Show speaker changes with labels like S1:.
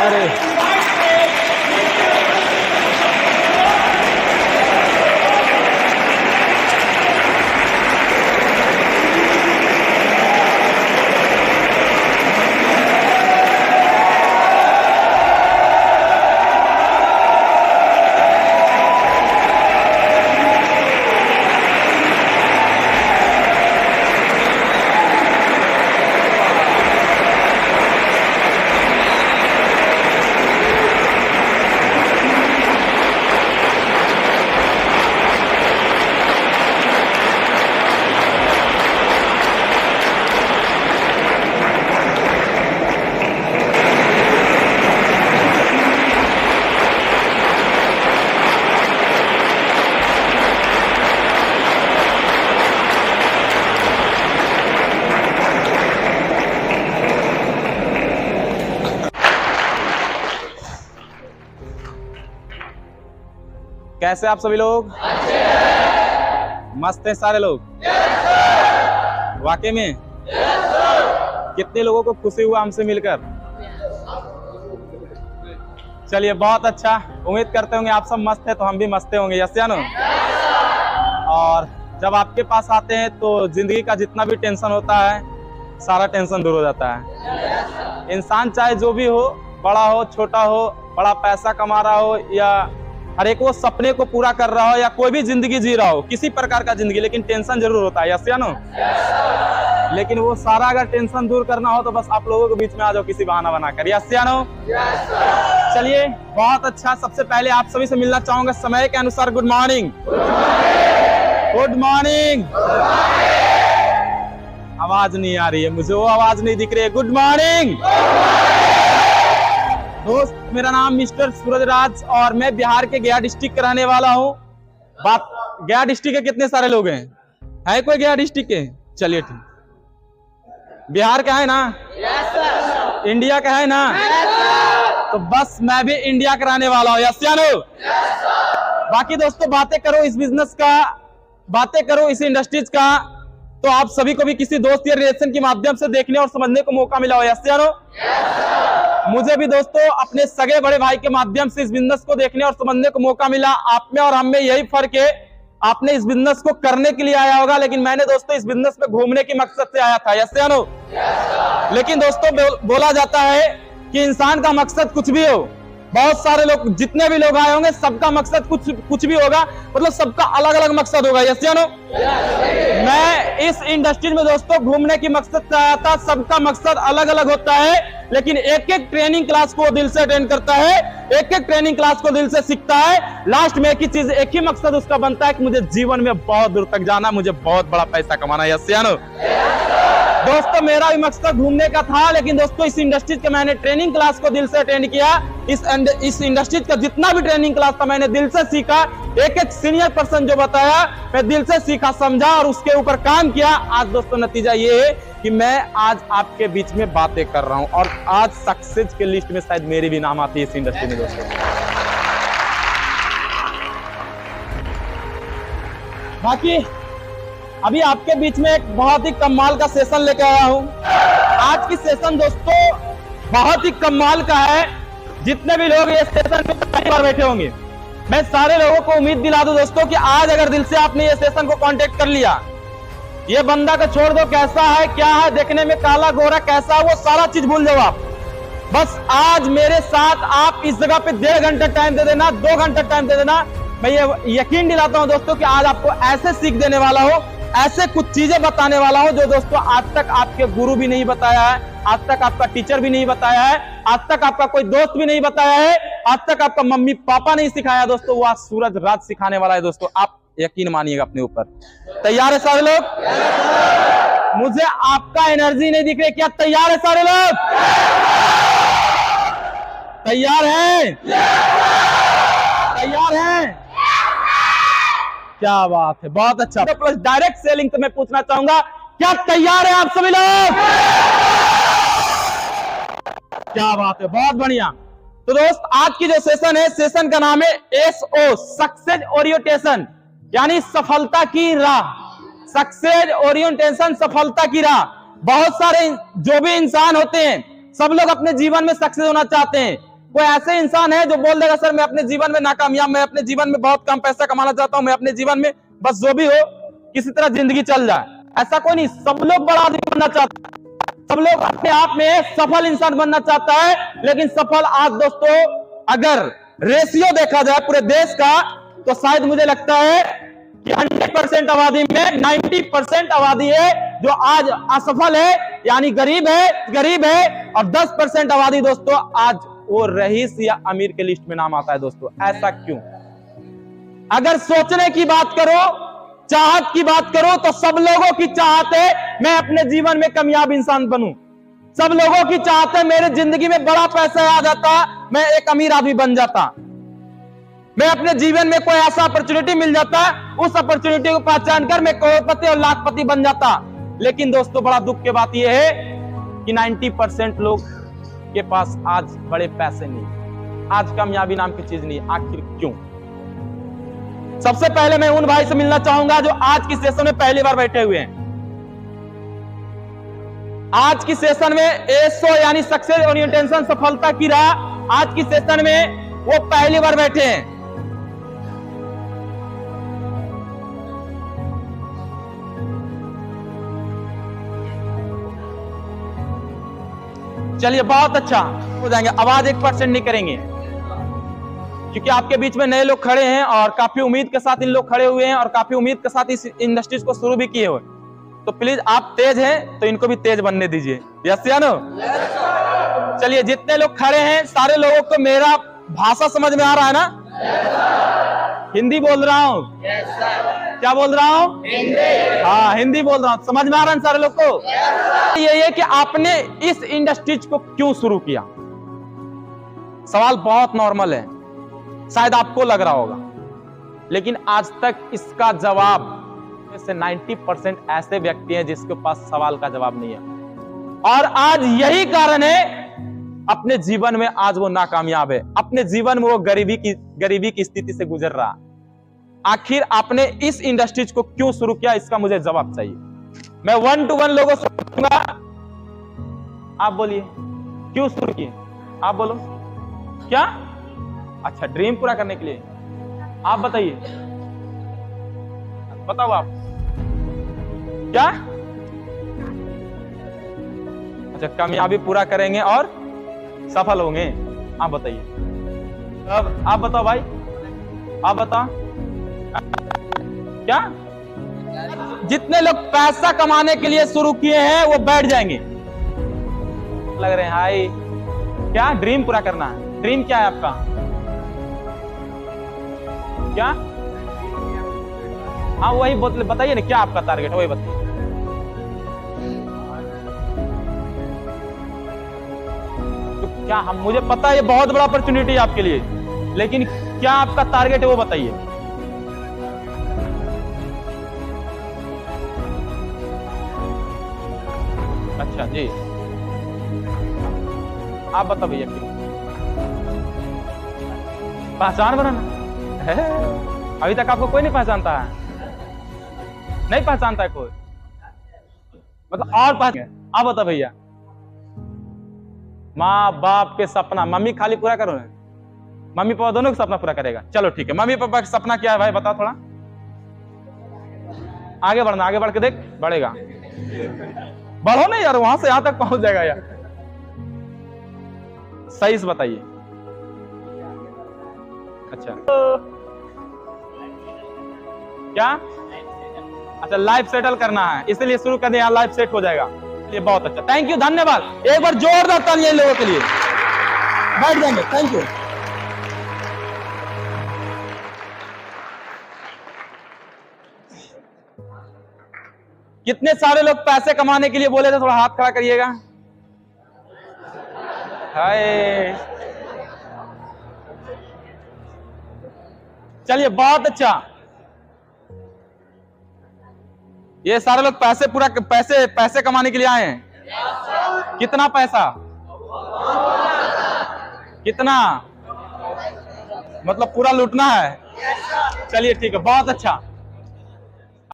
S1: अरे कैसे आप सभी लोग? मस्त हैं सारे लोग? वाकई में? कितने लोगों को खुशी हुआ हमसे मिलकर? चलिए बहुत अच्छा, उम्मीद करते होंगे आप सब मस्त हैं तो हम भी मस्त होंगे। यस या नो? और जब आपके पास आते हैं तो जिंदगी का जितना भी टेंशन होता है सारा टेंशन दूर हो जाता है। इंसान चाहे जो भी हो, बड़ा हो छोटा हो, बड़ा पैसा कमा रहा हो या हर एक वो सपने को पूरा कर रहा हो या कोई भी जिंदगी जी रहा हो, किसी प्रकार का जिंदगी, लेकिन टेंशन जरूर होता है। यस या नो? लेकिन वो सारा अगर टेंशन दूर करना हो तो बस आप लोगों के बीच में आ जाओ किसी बहाना बनाकर। यस या नो? चलिए बहुत अच्छा, सबसे पहले आप सभी से मिलना चाहूंगा समय के अनुसार। Good morning. Good morning. आवाज नहीं आ रही है मुझे, वो आवाज नहीं दिख रही है। गुड मॉर्निंग दोस्त, मेरा नाम मिस्टर सूरजराज और मैं बिहार के गया डिस्ट्रिक्ट का रहने वाला हूँ। बात गया डिस्ट्रिक्ट के कितने सारे लोग हैं? है कोई गया डिस्ट्रिक्ट के? चलिए ठीक। बिहार का है ना? Yes sir. इंडिया का है ना? Yes sir. तो बस मैं भी इंडिया का रहने वाला हूँ। यस या नो? Yes sir. बाकी दोस्तों बातें करो इस बिजनेस का, बातें करो इस इंडस्ट्रीज का, तो आप सभी को भी किसी दोस्त या रिलेशन के माध्यम से देखने और समझने को मौका मिला हो। यस या नो? Yes sir. मुझे भी दोस्तों अपने सगे बड़े भाई के माध्यम से इस बिजनेस को देखने और समझने को मौका मिला। आप में और हम में यही फर्क है, आपने इस बिजनेस को करने के लिए आया होगा, लेकिन मैंने दोस्तों इस बिजनेस में घूमने की मकसद से आया था। यस या नो? लेकिन दोस्तों बोला जाता है कि इंसान का मकसद कुछ भी हो, बहुत सारे लोग जितने भी लोग आए होंगे सबका मकसद कुछ भी होगा, मतलब सबका अलग अलग मकसद होगा। यस या नो? मैं इस इंडस्ट्री में दोस्तों घूमने की मकसद से आया था। सबका मकसद अलग अलग होता है, लेकिन एक एक ट्रेनिंग क्लास को दिल से अटेंड करता है, एक एक ट्रेनिंग क्लास को दिल से सीखता है। लास्ट में एक ही चीज, एक ही मकसद उसका बनता है कि मुझे जीवन में बहुत दूर तक जाना, मुझे बहुत बड़ा पैसा कमाना। यस या नो? दोस्तों मेरा भी मकसद घूमने का था, लेकिन दोस्तों इस इंडस्ट्री के मैंने ट्रेनिंग क्लास को दिल से अटेंड किया। इस इंडस्ट्री का जितना भी ट्रेनिंग क्लास था मैंने दिल से सीखा। एक एक सीनियर पर्सन जो बताया मैं दिल से सीखा, समझा और उसके ऊपर काम किया। आज दोस्तों नतीजा ये है कि मैं आज आपके बीच में बातें कर रहा हूं और आज सक्सेस के लिस्ट में शायद मेरी भी नाम आती है इस इंडस्ट्री में। दोस्तों बाकी अभी आपके बीच में एक बहुत ही कमाल का सेशन लेकर आया हूं। आज की सेशन दोस्तों बहुत ही कमाल का है। जितने भी लोग ये सेशन में पहली बार बैठे होंगे, मैं सारे लोगों को उम्मीद दिला दूं दोस्तों कि आज अगर दिल से आपने ये सेशन को कांटेक्ट कर लिया, ये बंदा को छोड़ दो, कैसा है क्या है, देखने में काला गोरा कैसा है, वो सारा चीज भूल जाओ आप। बस आज मेरे साथ आप इस जगह पे 1.5 घंटा टाइम दे देना, 2 घंटा टाइम दे देना। मैं ये यकीन दिलाता हूं दोस्तों कि आज आपको ऐसे सीख देने वाला हो, ऐसे कुछ चीजें बताने वाला हो जो दोस्तों आज तक आपके गुरु भी नहीं बताया है, आज तक आपका टीचर भी नहीं बताया है, आज तक आपका कोई दोस्त भी नहीं बताया है, आज तक आपका मम्मी पापा नहीं सिखाया दोस्तों, वो आज सूरजराज सिखाने वाला है। दोस्तों आप यकीन मानिएगा अपने ऊपर। तैयार है सारे लोग? मुझे आपका एनर्जी नहीं दिख रही, क्या तैयार है सारे लोग? तैयार हैं? तैयार हैं? क्या बात है, बहुत अच्छा। तो प्लस डायरेक्ट सेलिंग तो मैं पूछना चाहूंगा, क्या तैयार है आप सभी लोग? क्या बात है, बहुत बढ़िया। तो दोस्त आज की जो सेशन है, सेशन का नाम है SO सक्सेस ओरिएंटेशन, यानी सफलता की राह। सक्सेस ओरिएंटेशन, सफलता की राह। बहुत सारे जो भी इंसान होते हैं सब लोग अपने जीवन में सक्सेस होना चाहते हैं, कोई ऐसे इंसान है जो बोल देगा सर मैं अपने जीवन में नाकामयाब, मैं अपने जीवन में बहुत कम पैसा कमाना चाहता हूं, मैं अपने जीवन में बस जो भी हो किसी तरह जिंदगी चल जाए? ऐसा कोई नहीं। सब लोग बड़ा आदमी बनना चाहते हैं, सब लोग अपने आप में सफल इंसान बनना चाहता है, लेकिन सफल आज दोस्तों अगर रेशियो देखा जाए पूरे देश का तो शायद मुझे लगता है कि 100% आबादी में 90% आबादी है जो आज असफल है, यानी गरीब है और 10% आबादी दोस्तों आज वो रईस या अमीर के लिस्ट में नाम आता है। दोस्तों ऐसा क्यों? अगर सोचने की बात करो, चाहत की बात करो तो सब लोगों की चाहत है मैं अपने जीवन में कामयाब इंसान बनूं। सब लोगों की चाहत है मेरे जिंदगी में बड़ा पैसा आ जाता, मैं एक अमीर आदमी बन जाता, मैं अपने जीवन में कोई ऐसा अपॉर्चुनिटी मिल जाता, उस अपॉर्चुनिटी को पहचान कर मैं करोड़पति और लाखपति बन जाता। लेकिन दोस्तों बड़ा दुख की बात यह है कि 90% लोग के पास आज बड़े पैसे नहीं, आज कामयाबी नाम की चीज नहीं। आखिर क्यों? सबसे पहले मैं उन भाई से मिलना चाहूंगा जो आज की सेशन में पहली बार बैठे हुए हैं। आज की सेशन में एसओ यानी सक्सेस ओरिएंटेशन, सफलता की राह, आज की सेशन में वो पहली बार बैठे हैं। चलिए बहुत अच्छा हो जाएंगे, आवाज 1% नहीं करेंगे क्योंकि आपके बीच में नए लोग खड़े हैं और काफी उम्मीद के साथ इन लोग खड़े हुए हैं और काफी उम्मीद के साथ इस इंडस्ट्रीज को शुरू भी किए हुए। तो प्लीज आप तेज हैं तो इनको भी तेज बनने दीजिए। यस या नो? चलिए जितने लोग खड़े हैं सारे लोगों को मेरा भाषा समझ में आ रहा है ना? हिंदी बोल रहा हूँ? क्या बोल रहा हूँ? हाँ हिंदी बोल रहा हूँ। समझ में आ रहा है सारे लोग को? ये है कि आपने इस इंडस्ट्रीज को क्यों शुरू किया? सवाल बहुत नॉर्मल है, शायद आपको लग रहा होगा, लेकिन आज तक इसका जवाब से 90% ऐसे व्यक्ति हैं जिसके पास सवाल का जवाब नहीं है, और आज यही कारण है अपने जीवन में आज वो नाकामयाब है, अपने जीवन में वो गरीबी की स्थिति से गुजर रहा। आखिर आपने इस इंडस्ट्रीज को क्यों शुरू किया, इसका मुझे जवाब चाहिए। मैं 1 to 1 लोगों से पूछूंगा, आप बोलिए क्यों शुरू किए? आप बोलो क्या? अच्छा ड्रीम पूरा करने के लिए। आप बताइए, बताओ आप क्या? अच्छा कामयाबी पूरा करेंगे और सफल होंगे। आप बताइए, अब आप बताओ भाई, आप बताओ क्या? जितने लोग पैसा कमाने के लिए शुरू किए हैं वो बैठ जाएंगे। लग रहे हैं हाय क्या ड्रीम पूरा करना है? ड्रीम क्या है आपका? क्या? हाँ वही बताइए ना, क्या आपका टारगेट है वही बताइए। तो क्या हम, मुझे पता है ये बहुत बड़ा अपॉर्चुनिटी है आपके लिए, लेकिन क्या आपका टारगेट है वो बताइए। अच्छा जी आप बताओ भैया क्यों? पहचान बनाना है? अभी तक आपको कोई नहीं पहचानता है? नहीं पहचानता है कोई, मतलब और पहचान। आप बताओ भैया, माँ बाप के सपना मम्मी खाली पूरा करो, मम्मी पापा दोनों का सपना पूरा करेगा। चलो ठीक है, मम्मी पापा का सपना क्या है भाई बताओ थोड़ा। आगे बढ़ना, आगे बढ़ के देख, बढ़ेगा। बढ़ो ना यार, वहां से यहां तक पहुंच जाएगा यार। सही से बताइए। अच्छा क्या? अच्छा लाइफ सेटल करना है, इसलिए शुरू कर दिया, लाइफ सेट हो जाएगा। ये बहुत अच्छा, थैंक यू, धन्यवाद। एक बार जोरदार तालियां इन लोगों के लिए। बैठ जाएंगे, थैंक यू। कितने सारे लोग पैसे कमाने के लिए बोले थे? थोड़ा हाथ खड़ा करिएगा। हाय चलिए बहुत अच्छा। ये सारे लोग पैसे कमाने के लिए आए हैं। कितना पैसा? कितना? मतलब पूरा लूटना है? चलिए ठीक है, बहुत अच्छा।